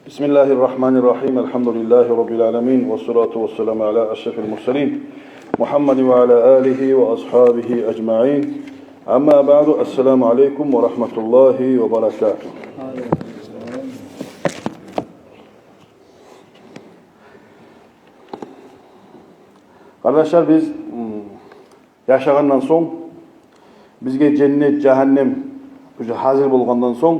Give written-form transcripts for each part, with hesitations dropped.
Bismillahirrahmanirrahim. Elhamdülillahi Rabbil alemin. Ve salatu ve selamu ala eşrefil murselin. Muhammed ve ala alihi ve ashabihi ecma'in. Amma ba'du. Esselamu aleyküm ve rahmetullahi ve berekatuhu. Kardeşler, biz yaşagandan soň bizge cennet, cehennem hazır bolgandan soň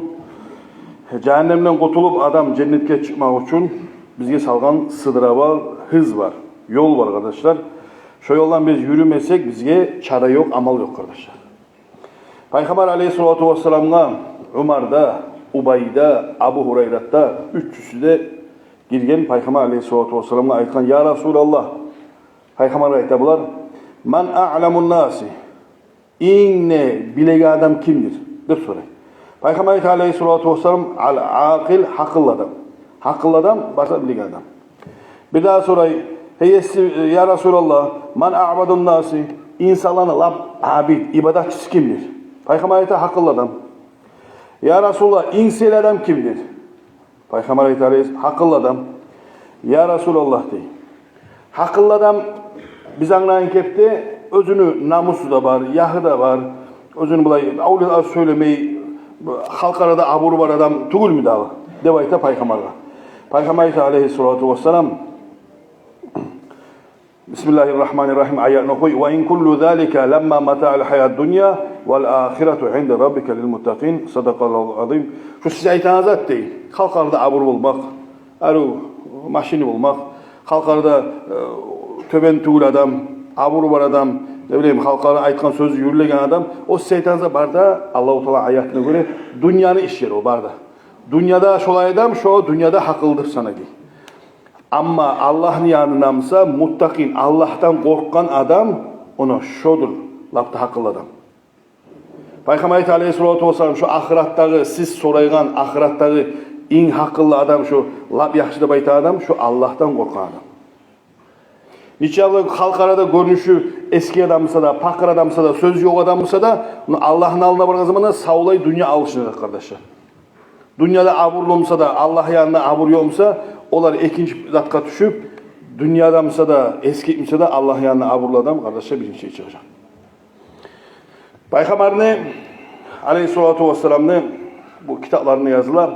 cehennemden kurtulup adam cennetke çıkmak için bizge salgan sıdıra var, hız var, yol var kardeşler. Şu yoldan biz yürümesek bizge çare yok, amal yok kardeşler. Peygamber aleyhissalatu vesselam'a Umar'da, Ubay'da, Abu Hureyrat'ta 300'de girgen Peygamber aleyhissalatu vesselam'a aytkan: "Ya Resulallah." Peygamber aytabular: "Man a'lamun nasi?" İnne bilegi adam kimdir? dep sorayım. Peygamber aleyhissalatu vesselam al-aqil, hakıllı adam. Hakıllı adam, başka bilegi adam. Bir daha sorayım. Ya Resulallah, man a'badun nasi? İnsanların lab abid, ibadatçısı kimdir? Peygamber ayta hakıllı adam. Ya Resulallah, insel adam kimdir? Peygamber ayta hakıllı adam. Ya Resulallah dey. Hakıllı adam biz anlayın kepte özünü namusu da var, yahı da var. Özünü bulay avluda söylemeyi halkarada aburu var adam tugul mu dağı? Devayta Peygamber'e. Peygamber aleyhissalatu vesselam Bismillahirrahmanirrahim ayetini okuy. Ve in kullu zalika lamma mata'al hayat dunya vel ahiretu inde rabbika lil muttaqin. Sadakallahu azim. Şu size aytanız at değil. Halkarada aburu bulmak, aru maşini bulmak, halkarada töben tugul adam, aburu var adam, ne bileyim halklara aytkan sözü yürülegen adam, o şeytanza barda Allah-u Teala ayetine göre dünyanın iş yeri o barda. Dünyada şolay adam, şu dünyada hakıldır sana ki. Ama Allah'ın yanınamsa muttakin, Allah'tan korkan adam ona şodur, lapta hakıllı adam. Peygamber aleyhissalatu vesselam şu ahirattagı, siz soraygan ahirattagı in hakıllı adam şu lap yaxşı da bayta adam, şu Allah'tan korkan adam. Niçin halkarada görünüşü eski adamsa da, pakır adamsa da, söz yok adamsa da Allah'ın alına vargan zamanda savlay dünya alışınacak kardeşler. Dünyada aburlu olmasa da, Allah yanına abur yoksa, onlar ikinci zatka düşüp, dünyadamsa da, eski gitmişse de Allah yanına aburlu adam kardeşler birinci şey çıkacak. Peygamber'in aleyhissalatu vesselam'ın bu kitaplarını yazılar.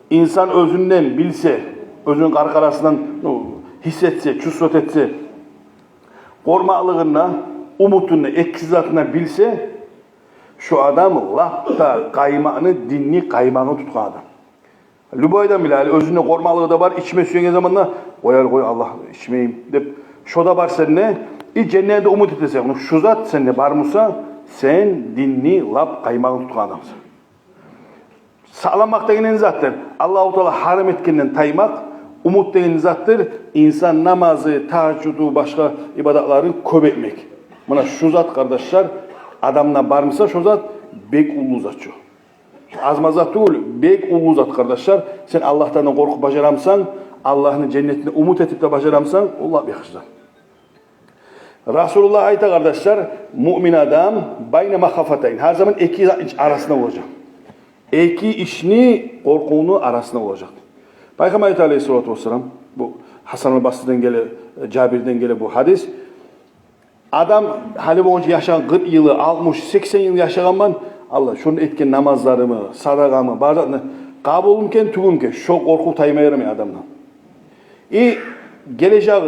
İnsan özünden bilse, özünün karkarasından hissetse, çüsvet etse, kormaklığına, umutunu, eksizatına bilse, şu adam lapta kaymağını, dinni kaymağını tutkan adam. Lübaydan bile özünde kormaklığı da var, içme süyen zamanla, koy Allah içmeyeyim deyip, şu da var seninle, cennete umut etese, şu zat seninle var mısa, sen dinni lap kaymağını tutkan adamsın. Sağlamak denen zattır. Allah-u Teala haram etkenden taymak, umut denen zattır. İnsan namazı, tahaccudu, başka ibadatları köp etmek. Buna şu zat kardeşler, adamına barmısa şu zat bek ulu zat şu. Azma zat değil, bek ulu zat kardeşler. Sen Allah'tan korkup başaramsan, Allah'ın cennetine umut etip de başaramsan, Allah yakışır. Resulullah ayta kardeşler, mümin adam bayne mahafatayn. Her zaman iki iş arasında olacak. İki işini, korkuğunu arasında olacak. Peygamber aleyhissalatu vesselam, bu Hasan-ı Basri'den gele, Cabir'den gele bu hadis. Adam hali boyunca yaşayan 40 yılı, 60-80 yıl yaşaganman, Allah şunu etken namazlarımı, sadakamı, barzatını kabulümken, tügümken, şu korku taymayarım ya adamdan. Geleceği,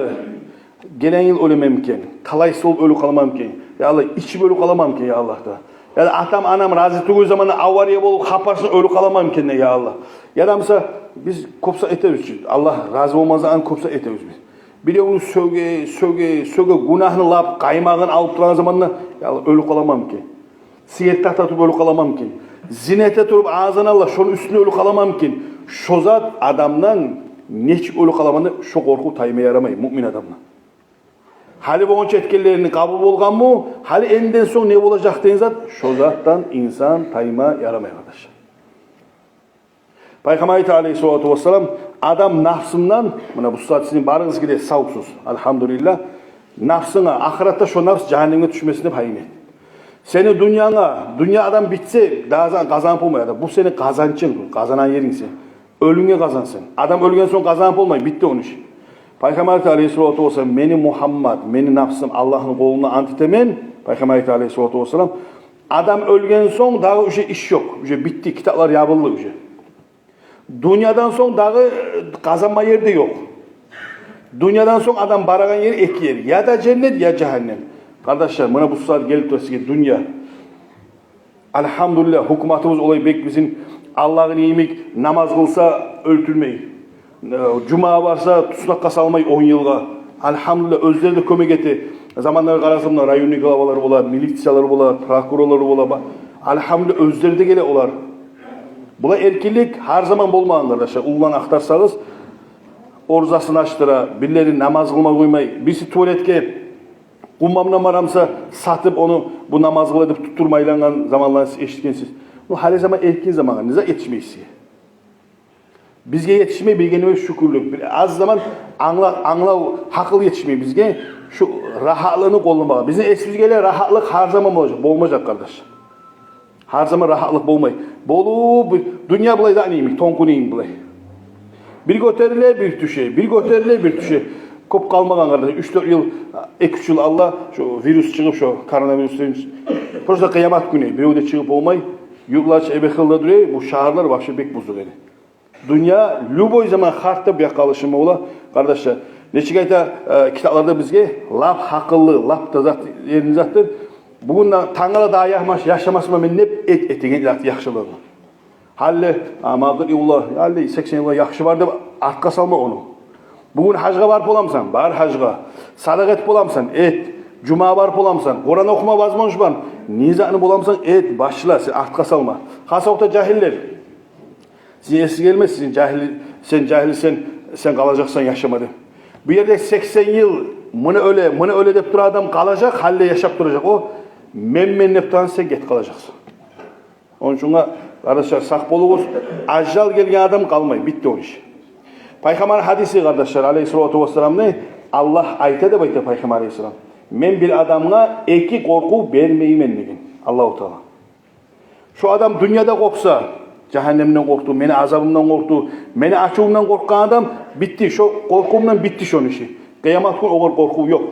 gelen yıl ölememken, kalaysı olup ölü kalamamken, ya Allah içip ölü kalamamken ya Allah'ta. Ya da atam anam razı tügü zamanı avariye bolup kaparsın ölü kalamamken ya Allah. Ya da mesela biz kopsa etemiz. Allah razı olmazsa an kopsa etemiz biz. Bir de onu söge günahını lap, kaymağını alıp duran zamanla ya Allah ölü kalamam ki. Siyette atıp ölü kalamam ki. Zinete turup ağzına Allah şunun üstüne ölü kalamam ki. Şu zat adamdan neç ölü kalamanı şu korku taymaya yaramayı mümin adamdan. Hali boğunç etkilerini kabul bolgan mı? Hali enden son ne olacak deyin zat? Şu zattan insan tayma yaramay kardeşler. Peygamber aleyhissalatu vesselam adam nafsından, buna bu saat sizin barınız gide savupsuz. Elhamdülillah. Nafsına, ahirette şu nafs cehenneme düşmesini payın et. Seni dünya adam bitse daha kazanıp olmayacak. Bu senin kazançın, kazanan yerin sen. Ölünge kazansın. Adam ölgen son kazanıp olmayı. Bitti onun işi. Peygamber Aleyhisselatü Vesselam meni Muhammed, meni nafsım Allah'ın koluna antitemen. Peygamber Aleyhisselatü Vesselam adam ölgen son daha iş yok. Bitti. Kitaplar yapıldı. Dünyadan son daha kazanma yeri de yok. Dünyadan son adam baragan yeri iki yeri. Ya da cennet ya cehennem. Kardeşler bana bu saat gelip durası ki dünya. Elhamdülillah hükümetimiz olayı bek bizim Allah'ın iyimik namaz kılsa öldürmeyi. Cuma varsa tutsakka salmayı 10 yılga. Elhamdülillah özleri de kömek etti. Zamanları karasımda rayonlu glavaları olar, militiyaları olar, prokurorları olar. Elhamdülillah özleri de gele olar. Bula erkinlik her zaman bolmağın kardeşler. Ulan aktarsanız orzasını açtıra, birileri namaz kılma koymayı, birisi tuvaletke kummamına maramsa satıp onu bu namaz kıl edip tutturmayılan zamanlar eşitkensiz. Bu her zaman erkin zamanlar, nize yetişmeyiz. Bizge yetişmeyi bilgene şükürlük. Az zaman anla haklı yetişmeyi bizge şu rahatlığını kollamak. Bizim esbizgeyle rahatlık her zaman olacak. Olmayacak kardeş. Her zaman rahatlık olmay. Bolu dünya bulay da neymiş? Tonkuneyim bulay. Bir göterilir bir düşe. Bir göterilir bir düşe. Kop kalmagan kardeş. 3-4 yıl, 2-3 yıl Allah şu virüs çıkıp şu koronavirüslerin proje kıyamet günü. Bir öde çıkıp olmay. Yıllarca ebekılda duruyor. Bu şehirler başka bek buzlu dedi. Dünya lüboy zaman hartta bir kalışımı ola. Kardeşler, neçik ayta kitaplarda bizge laf hakıllı, laf da zat yerini zattır. Bugün Tanrı'la daha yaşamasına men hep etegen zat yaxşılığını. Halle amadır yollar, halle 80 yıllar yaxşı var da artka salma onu. Bugün hacga varıp olamsan, bar hacga. Sadak et bolamsan, et. Cuma varıp olamsan, Kur'an okuma vazmanış ban. Nizanı bolamsan, et. Başla, sen artka salma. Hasavta cahiller. Sizin esi gelmez, sen cahilsen, sen kalacaksan yaşamadın. Bu yerde 80 yıl, bunu öyle deyip duran adam kalacak, halle yaşap duracak. O, memnuniyet tutan sen get kalacaksın. Onun için kardeşler sak bolunuz, ajal gelgen adam kalmayın, bitti o iş. Peygamber hadisi kardeşler Aleyhisselatü Vesselam ne? Allah ayta da bayta Peygamber Aleyhisselam. Men bir adamına iki korku vermeyim degan. Allahu Teala. Şu adam dünyada korksa, cehennemden korktu, meni azabımdan korktu, meni açığımdan korkan adam bitti. Şu korkumdan bitti şu işi. Kıyamet günü o korku yok.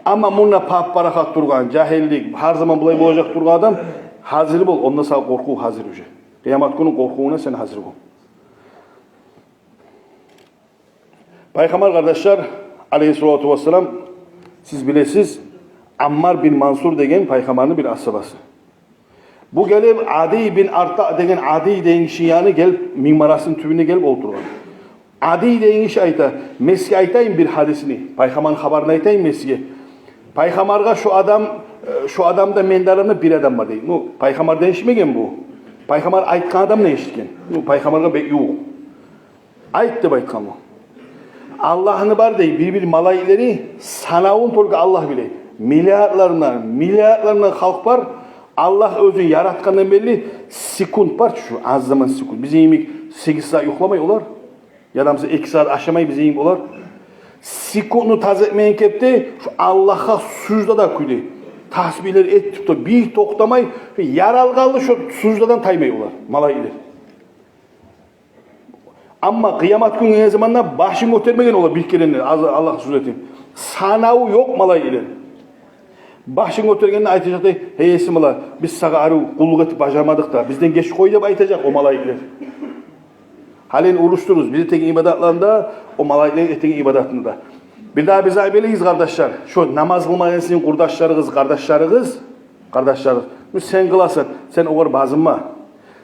Ama bununla pap barakat durgan, cahillik, her zaman bulay olacak durgan adam hazır bol. Ondan sonra korku hazır uje. Kıyamet günü korkuğuna sen hazır bol. Peygamber kardeşler Aleyhisselatü Vesselam siz bilesiz Ammar bin Mansur degen Peygamber'in bir asabası. Bu gelip Adi bin Arta degen Adi degen kişi yani gelip minmarasının tübüne gelip oturgan. Adi degen kişi ayta, Mesih aytayım bir hadisini. Peygamber'in haberini aytayım Mesih'e. Peygamber'e şu adamda mendarında bir adam var deyim. Peygamber'den işitmegen bu. Peygamber aytkan adam ne işitken? Peygamber'e yok. Ayttı aytkan bu. Allah'ını var deyip bir malayları sanavun tolga Allah bile. Milyarlarına halk var. Allah özü yaratkandan belli sekund var şu az zaman sekund. Bize yemek 8 saat yoklamay olar. Yadamsa 2 saat aşamayı bize yemek olar. Sekundu tazetmeyin kepti şu Allah'a suzda da kuydu. Tasbihleri ettip de bir toktamay yaralgalı şu suzdadan taymay olar. Malaylar. Ama kıyamet günü ne zamanla başını götürmegen olar bir kerenler. Allah'a söz eteyim. Sanavu yok malaylar. Başını götürgenine aytacak da hey esimala biz sağa arı kulluk etip başarmadık da bizden geç koy deyip aytacak o malaylar. Halen uğraştırırız. Bizi tek ibadetlerinde o malayların ettiğin ibadetinde. Bir daha biz aybeliyiz kardeşler. Şu namaz kılmayan sizin kardeşleriniz. Sen kılasın. Sen o kadar bazınma.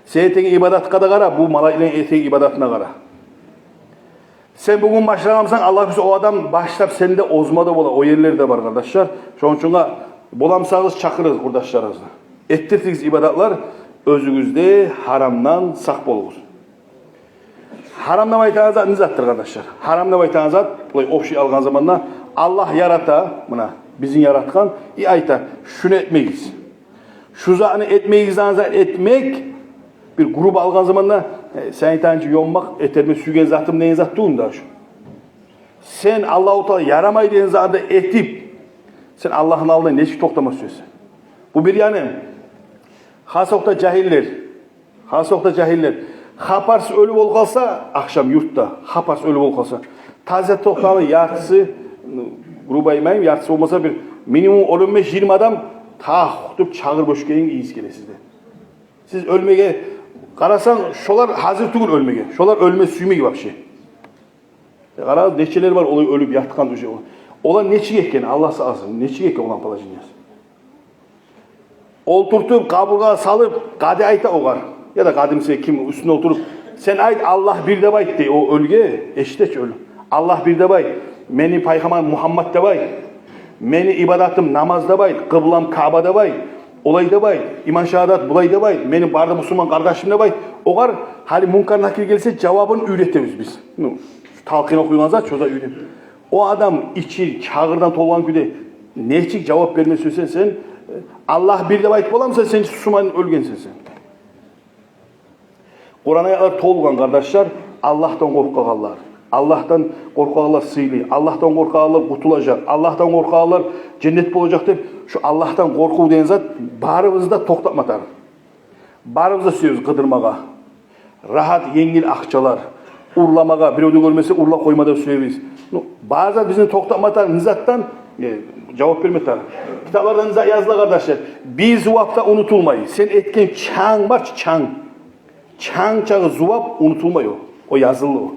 Sen ettiğin ibadet kadar kara. Bu malayların ettiğin ibadetine kara. Sen bugün başlaramsan Allah bize o adam başlar seni de ozmada ola. O yerleri de var kardeşler. Şu an çünkü bulamsanız çakırız kardeşlerinizi. Ettirdiğiniz ibadetler özünüzde haramdan sak bolunuz. Haramdan aytan zat ne zattır kardeşler? Haramdan aytan zat, o şey algan zamanla Allah yarata, buna bizim yaratkan, ayta şunu etmeyiz. Şu zatını etmeyizden zat etmek, bir grup algan zamanla sen aytancı yonmak, eterme sügen zatım neyin zattığın da şu. Sen Allah-u Teala yaramay diyen zatı etip, sen Allah'ın aldığına neşik toktama söylüyorsun. Bu bir yani, hasokta cahiller, Hapars ölü bol kalsa, akşam yurtta, hapars ölü bol kalsa. Taze tohtamı yartısı, grubaymayım, yartısı olmasa bir minimum 15-20 adam tutup çağır boş gelin iyiyiz gele sizde. Siz ölmege, karasan şolar hazır tugul ölmege. Şolar ölme süyme gibi bir şey. Karağız neçeler var olay ölüp yatkan düşe. Olan neçik ekken Allah sağ olsun. Neçik ekken olan palacınyası. Olturtup kaburga salıp kadi ayta oğar. Ya da kadimse kim üstüne oturup sen ait Allah bir de bayt dey o ölge eşiteç ölü. Allah bir de bayt. Meni paygaman Muhammed de bayt. Meni ibadatım namazda bayt. Kıblam Kabe'de bayt. Olay da bayt. İman şehadat bulay da bayt. Meni barda Müslüman kardeşim de bayt. Oğar hali munkar nakil gelse cevabını üretemiz biz. Talqin okuyulanza çoza üret. O adam içi çağırdan tolgan güde neçik cevap verme söylesen sen Allah bir de bayt bolamsa sen susuman ölgensin sen. Kur'an ayetler tolgan kardeşler Allah'tan korkağlar. Allah'tan korkağlar sıylı. Allah'tan korkağlar kutulacak. Allah'tan korkağlar cennet olacak deyip şu Allah'tan korku denen zat barımızda toktatmatar. Barımızda söz kıdırmağa. Rahat yengil akçalar. Urlamağa, bir ödü görmesi urla koymada söyleriz. Bazen bizim toktatmatar nizattan cevap vermetar. Kitaplardan nizat yazılı kardeşler. Biz zuvapta unutulmayı. Sen etken çağın var çağın. Çağın çağı zuvap unutulmuyor. O yazılı o.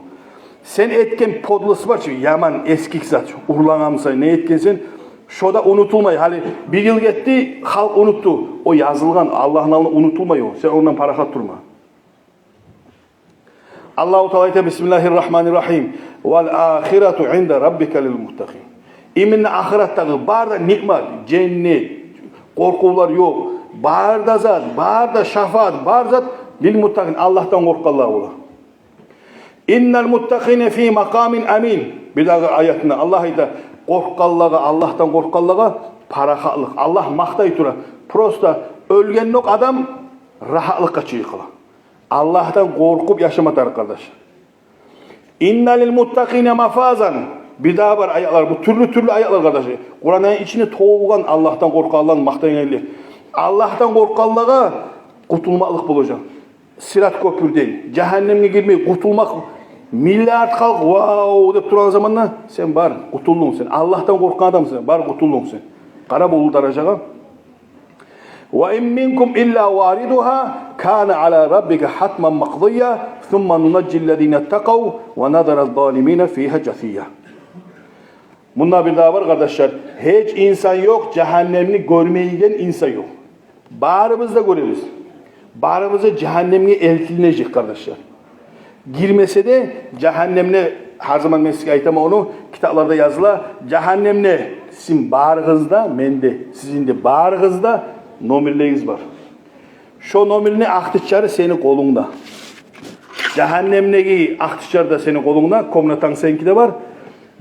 Sen etken podlusu var çünkü yaman eskik zat. Urlanamsa ne etkensin? Şoda unutulmayı. Hani bir yıl gitti halk unuttu. O yazılgan Allah'ın alnı unutulmuyor. Sen ondan parahat durma. Allahu Teala ayet Bismillahirrahmanirrahim. Vel ahiretu inde rabbike lil muttaqin. İminne ahiretteki barda nimet, cennet, korkular yok. Barda zat, barda şefaat, barda zat lil muttaqin Allah'tan korkanlar olur. İnnel muttaqine fi makamin amin. Bir daha ayetinde Allah ayda korkanlara, Allah'tan korkanlara parahatlık. Allah maktay tura. Prosta ölgen yok adam rahatlıkka çıkıyor. Allah'tan korkup yaşamatar kardeş. İnnelil muttaqine mafazan. Bir daha var ayetler. Bu türlü ayetler kardeşler. Kur'an'ın içine toğulan Allah'tan korkanların maktayın. Allah'tan korkanlara kurtulmaklık bulacak. Sirat köprü değil. Cehenneme girmeyi kurtulmak milyar halk wow deyip duran zamanla sen bar kurtuldun sen. Allah'tan korkan adamsın. Bar kurtuldun sen. Kara bolu darajaga. Ve in minkum illa variduha kana ala rabbika hatman maqdiya thumma nunajjillezine taqav ve nadara zalimina fiha jathiya. Bunlar bir daha var kardeşler. Hiç insan yok cehennemini görmeyen insan yok. Bağrımızda görürüz. Bağrımızda cehennemine eltilinecek kardeşler. Girmese de cehennemine her zaman meslek aytama onu kitaplarda yazıla cehennemine sizin bağrınızda mende sizin de bağrınızda nomerleriniz var. Şu nomerini aktıçarı senin kolunda. Cehennemdeki aktıçarı da senin kolunda. Komnatan seninki de var.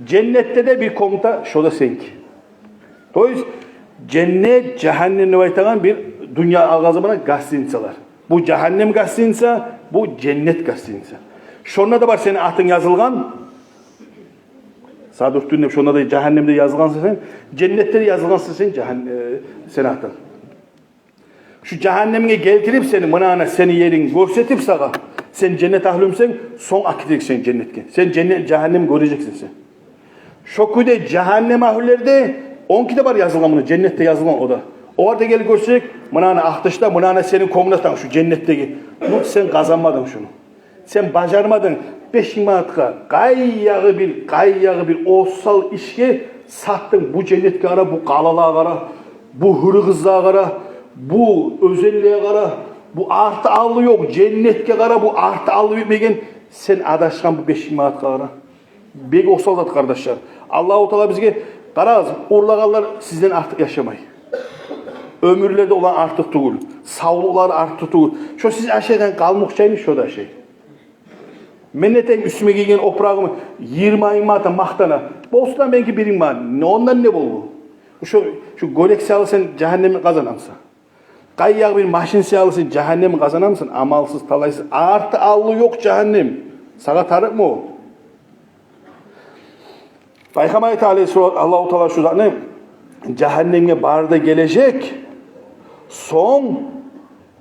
Cennette de bir komuta şoda seninki. Dolayısıyla cennet cehennemine baytagan bir dünya ağzımına gazetinsalar. Bu cehennem gazetinsa, bu cennet gazetinsa. Şonda da var senin atın yazılgan. Saat üstünde şonda da cehennemde yazılgansa sen, cennette de yazılgansa sen sen atın. Şu cehennemine geltirip seni mınana seni yerin görsetip sağa sen cennet ahlümsen son akideceksin cennetke. Sen cennet cehennem göreceksin sen. Şoküde cehennem ahlülerde 10 kitap var yazılgan bunu cennette yazılgan o da. O arada gelip görsek mınana ahtışta mınana senin komnatan şu cennetteki. Bu sen kazanmadın şunu. Sen bacarmadın 5 manatка gayyağı bir osal işe sattın bu cennetke ara bu qalalığa qara bu hırı kızlığa qara bu özelliğe qara bu artı allı yok cennetke qara bu artı allı bitmegen sen adaşkan bu 5 manatка qara. Bek osal zat kardeşler. Allah-u Teala bizge qaraz urlağanlar sizden artık yaşamay. Ömürlerde olan artık tuğul. Sağlıklar artık tuğul. Şu siz aşağıdan kalmışçayını şu da şey. Mennetten üstüme giygen oprağımı 20 ayın mata mahtana. Bolsundan belki birin var. Ondan ne bol bu? Şu golek sağlısın cehennemi kazanamsın. Kayyak bir maşin sağlısın cehennemi kazanamsın. Amalsız talaysız. Artı allı yok cehennem. Sana tarık mı o? Peygamber Allah-u Teala şu zannı cehenneme barda gelecek. Son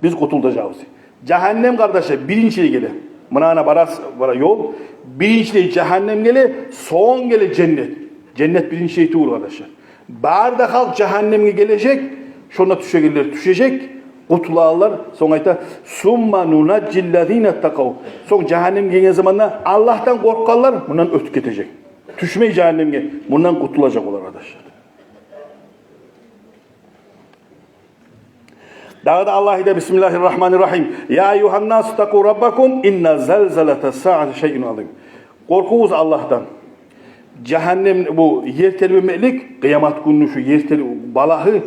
biz kurtulacağız. Cehennem kardeşler birinciye gelir. Mınana bara yol. Birinci cehennem gele, son gele cennet. Cennet birinci şey tuğur arkadaşlar. Barda halk cehenneme gelecek, şuna düşecek, kurtularlar. Sonra ayta summa nunaccillezine takav. Son cehennem geldiği zamanda Allah'tan korkarlar, bundan ötüp gidecek. Düşmeyi cehennemge, bundan kurtulacak olur arkadaşlar. Daha da Allah de Bismillahirrahmanirrahim. Ya eyyuhannas taku rabbakum inna zelzelete sa'ati şey'un azim. Korkuğuz Allah'tan. Cehennem bu yer telbimeklik kıyamet günü şu yer balahı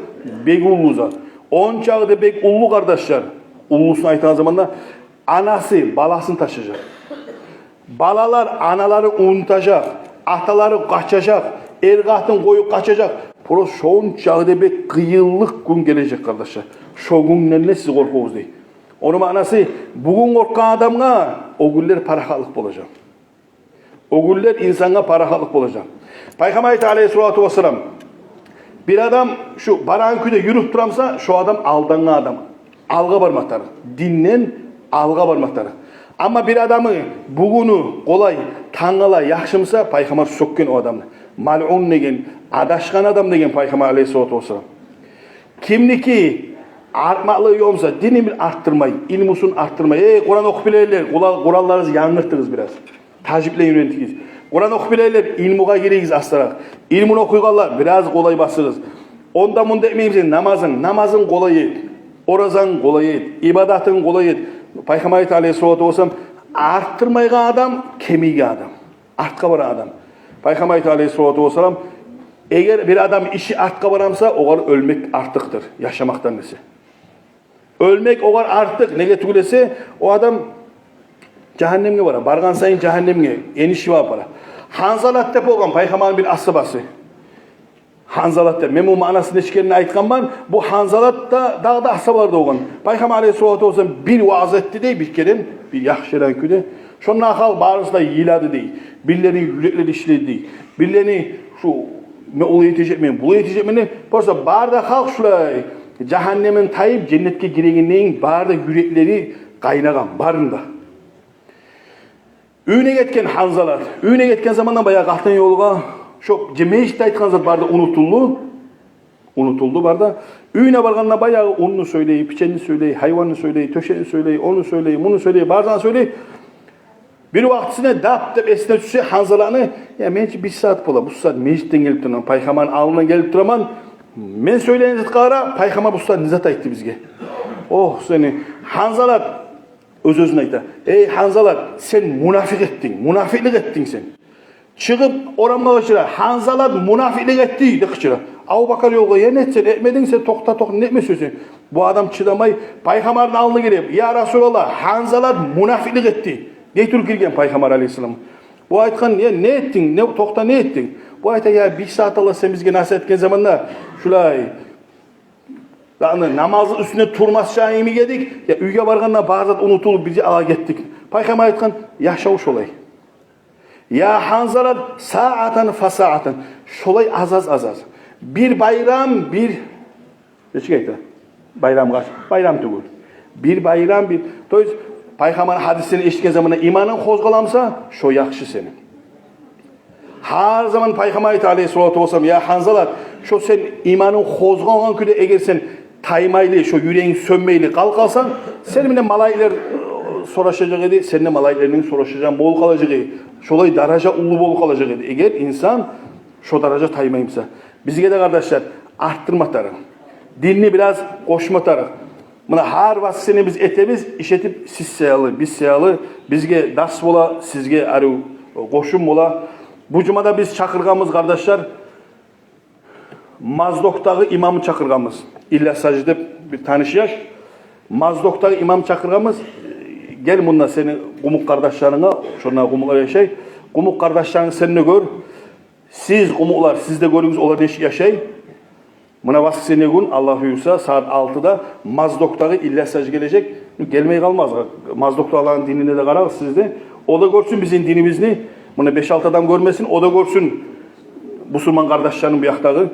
bek ulluza. On çağda bek ullu kardeşler. Ullusunu aytan zamanda anası balasını taşıyacak. Balalar anaları unutacak. Ataları kaçacak. Ergatın koyu kaçacak. Pro şoğun çağda bek kıyıllık gün gelecek kardeşler. Şu günden ne siz korkuğuz değil. Onun manası bugün korkan adamga o günler parahalık olacak. O günler insana parahalık olacak. Peygamber Aleyhisselatü Vesselam bir adam şu Baranköy'de yürüp duramsa şu adam aldanğa adam. Alga barmakları. Dinden alga barmakları. Ama bir adamı bugünü kolay tanıla yakşımsa Peygamber sökken o adamı. Mal'un degen, adaşkan adam degen Peygamber Aleyhisselatü Vesselam. Kimdiki artmaklığı yoksa dinimi arttırmayı, ilmusun arttırmayı. Kur'an okuyup bileyler, Kur'anlarınızı yanılttınız biraz. Taciple yönetiniz. Kur'an okuyup bileyler, ilmuğa gireyiz aslarak. İlmini okuyuyorlar, biraz kolay basırız. Onda bunda etmeyimiz namazın kolay et. Orazan kolay et. İbadatın kolay et. Peygamber Aleyhisselatü Vesselam arttırmayı adam, kemiği adam. Artka var adam. Peygamber Aleyhisselatü Vesselam eğer bir adam işi artka varamsa o ölmek artıktır. Yaşamaktan nesi. Ölmek o kadar artık. Ne getirülese o adam cehennemge var. Bargan sayın cehennemge. Enişi var para. Hanzalat tepe olan Peygamber'in bir asabası. Hanzalat tepe. Memu manasını eşkerini aytkan ben. Bu Hanzalat da dağda asabarda olan. Peygamber Aleyhisselatü Vesselam bir vaaz etti değil bir kere. Bir yakşıran küde. Şundan hal bağırısında yiladı değil. Birilerini yürekleri işledi değil. Birilerini şu ne oluyor yetecek mi? Bu yetecek mi? Borsa barda halk şulay. Cehennemin tayip cennetke gireginleyin barda yürekleri kaynagan barında. Üyüne getken Hanzalar. Üyüne getken zamandan bayağı kalktın yolga. Şu cemeyişte aytkan zat barda unutuldu. Unutuldu barda. Üyüne barganına bayağı ununu söyleyi, piçenini söyleyi, hayvanını söyleyi, töşeni söyleyi, onu söyleyi, bunu söyleyi, barzan söyleyi. Bir vaktisine dap esne düşse Hanzalarını ya meci bir saat bola bu saat mecitten gelip duran Peygamber'in alnına gelip duraman men söyleyeniz kara Peygamber bu saat nizat ayttı bizge. Oh seni Hanzalar öz-özüne ayta. Ey Hanzalar sen münafık ettin, münafıklık ettin sen. Çıkıp oramga kaçıra Hanzalar münafıklık etti de kaçıra. Abu Bakar yolga ya netsen etmedin sen tokta ne etme sözün. Bu adam çıdamay Peygamber'in alnına gelip ya Resulallah Hanzalar münafıklık etti. Deytur girgen Peygamber Aleyhisselam. Bu aytkan ya ne ettin? Ne tokta ne ettin? Bu ayta ya bir saat Allah sen bizge nasihat etken zamanda şulay namazın üstüne turmaz şahimi gedik. Ya üyge barganla bazat unutulup bizi ala gittik. Peygamber aytkan yaşavuş olay. Ya Hanzalat saatan fasaatan. Şolay azaz. Bir bayram bir neçik ayta? Bayram kaç? Bayram tugul. Bir bayram bir. Toyuz Peygamber hadisini eşitken zamanında imanın kozgalamsa şu yakşı senin. Her zaman Peygamber Aleyhisselatü Vesselam ya Hanzalat şu sen imanın kozgalan küde eğer sen taymaylı şu yüreğin sönmeyli kalkalsan senin de malaylar soraşacak idi. Senin de malaylarının soraşacağın bol kalacak idi. Şolay daraja ulu bol kalacak idi. Eğer insan şu daraja taymayımsa. Bizge de kardeşler arttırmatarı. Dinini biraz koşmatarı. Buna har vasfını biz etemiz, işetip siz seyalı, biz seyalı, bizge ders bola, sizge arı koşum bola. Bu cumada biz çakırgamız kardeşler, Mazdok'taki imamı çakırgamız. İlla sacide bir tanışyaş. Mazdok'taki imam çakırgamız, gel bununla seni kumuk kardeşlerine, şuna kumuklar yaşay. Kumuk kardeşlerini seninle gör. Siz kumuklar, siz de görünüz olan eşi yaşay. Buna vasıf sene gün Allah buyursa saat 6'da Mazdok'taki illesaj gelecek. Gelmeye kalmaz. Mazdok'ta Allah'ın dinine de karar sizde. O da görsün bizim dinimizni. Buna 5-6 adam görmesin. O da görsün Müslüman kardeşlerinin bu yaktağı.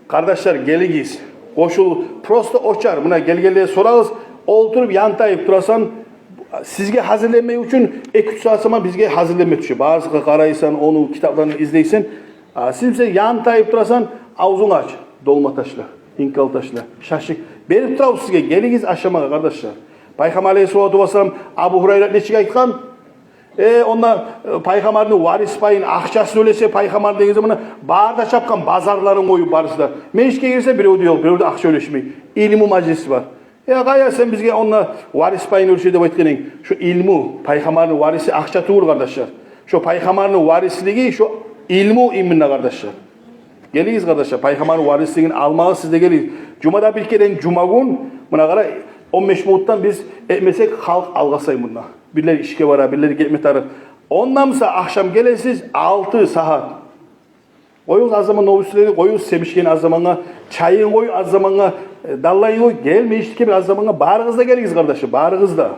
Kardeşler geligiz. Koşul prosto oçar. Buna gel sorarız. Oturup yantayıp durasan sizge hazırlanmayı için 2-3 saat zaman bizge hazırlanmak düşüyor. Bağırsığa karaysan, onu kitaplarını izleysen. Siz bize yan tayıp durasan, ağzını aç. Dolma taşla, inkal taşla, şaşık. Berip durab sizge, geliniz aşamağa kardeşler. Peygamber Aleyhisselatü Vesselam Abu Hurayra neçik aytkan? Onda Peygamber'in varis payın akçasını öylese Peygamber degen zaman barda çapkan bazarların koyup barısıda. Meşke girse biri ödüyor, biri de akça öleşmeyi. İlmi majlisi var. Gaya sen bizge onunla varis payını ölçüye de baytkenin. Şu ilmi, Peygamber'in varisi akça tuğur kardeşler. Şu Peygamber'in varisligi, şu ilmi iminle kardeşler. Geliyiz kardeşler, Peygamber'in varisliğini almağı siz de geliyiz. Cuma'da bir kere Cuma gün, buna kadar 15 minuttan biz etmesek halk algasay bununla. Birileri işke var, birileri gelme tarı. Ondansa akşam gelesiz 6 saat. Koyun az zaman novusları koyun semişken az zamana, çayın koyun az zamana, dallayın koyun gelme iştike bir az zamana. Bağrınızda geliyiz kardeşler, bağrınızda.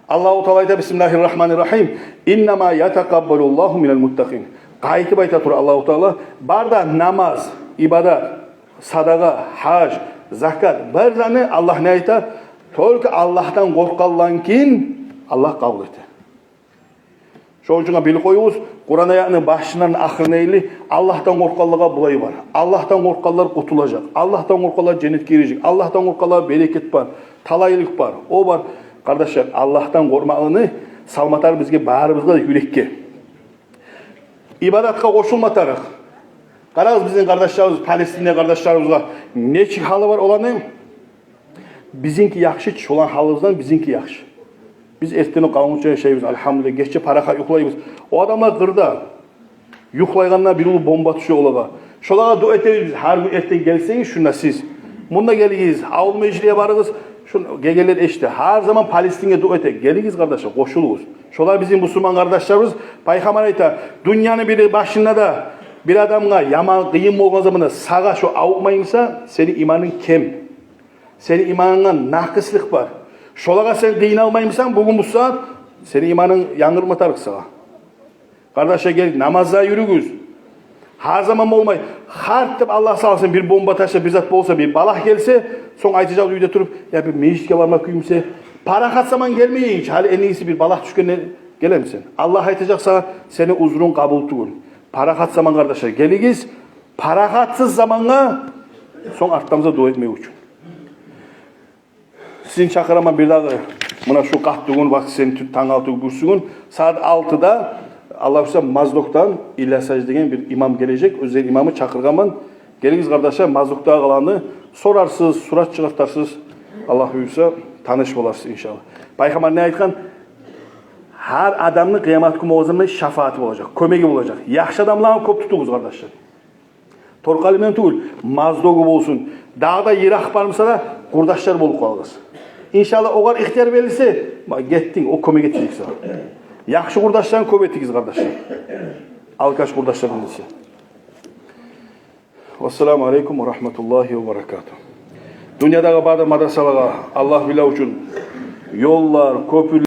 Allahu Teala ayta Bismillahirrahmanirrahim. İnnemâ yetekabbalullahu minel muttakin. Kayıkı bayta tur Allahu Teala. Barda namaz, ibadat, sadaka, hac, zakat. Barzanı Allah ne ayta? Tolki Allah'tan korkallan kin Allah kabul etti. Şu için bil koyuz. Kur'an ayetinin başından ahirine ili Allah'tan korkallığa bulayı var. Allah'tan korkallar kurtulacak. Allah'tan korkallar cennet girecek. Allah'tan korkallar bereket var. Talaylık var. O var. Kardeşler Allah'tan korkmağını salmatar bizge bağrımızda yürekке. İbadatka koşulmatarıq. Qarağız bizim kardeşlerimiz, Palestin'de kardeşlerimizle neçik halı var olan ne? Bizinki yaxşı, çolan halımızdan bizinki yaxşı. Biz erteni qavunca şeyimiz, elhamdülillah, geççe paraka yuklayımız. O adamlar qırda, yuklayğanlar bir ulu bomba düşüyor olağa. Şolağa dua etiriz, her gün erten gelseniz şuna siz. Bunda geliyiz, avul mecliye varırız. Gegeler eşte, her zaman Palestin'e dua etek. Geliyiz kardeşler, koşuluyuz. Şolar bizim Müslüman kardeşlerimiz, Peygamber ayta, dünyanın biri başında da bir adamla yaman, kıyım olma zamanında sağa şu avukmayınsa, senin imanın kem. Senin imanından nakıslık var. Şolağa sen kıyın almayınsan, bugün bu saat, senin imanın yangırma tarık sağa. Kardeşler gel, namazda yürüyüz. Her zaman olmay. Harp Allah sağ olsun bir bomba taşla bir zat olsa bir balah gelse son aytacak uyda durup ya bir meclisке varmak kuyumse para katsaman gelmeyin hiç. Hali en iyisi bir balah düşkene gelir misin? Allah aytacak sana seni uzrun kabul tuğun. Para katsaman kardeşler geligiz. Para katsız zamanla son arttamıza dua etmeyi için. Sizin çakıraman bir daha buna şu kahtığın vakti senin tangaltığı gürsünün saat 6'da Allah bize Mazdok'tan İlla Sacı degen bir imam gelecek. Özel imamı çakırgaman. Geliniz kardeşler Mazdok'ta kalanı sorarsız, surat çıkartarsız. Allah buyursa tanış olarsınız inşallah. Peygamber ne aytkan? Her adamın kıyamet günü oğuzunda şefaati olacak, kömegi olacak. Yaxşı adamlarla köp tutuğuz kardeşler. Torkalimden değil, Mazdok'u olsun. Dağda Irak varmışsa da kurdaşlar bulup kalırız. İnşallah o kadar ihtiyar verilse, gittin, o kömeg ettik sana. Yaxşı kurdaşlarını köp ettikiz kardeşler. Alkaş kurdaşlarını dese. Vesselamu aleykum ve rahmetullahi ve berekatuhu. Dünyadaki bazı madrasalara Allah billah için yollar, köprüler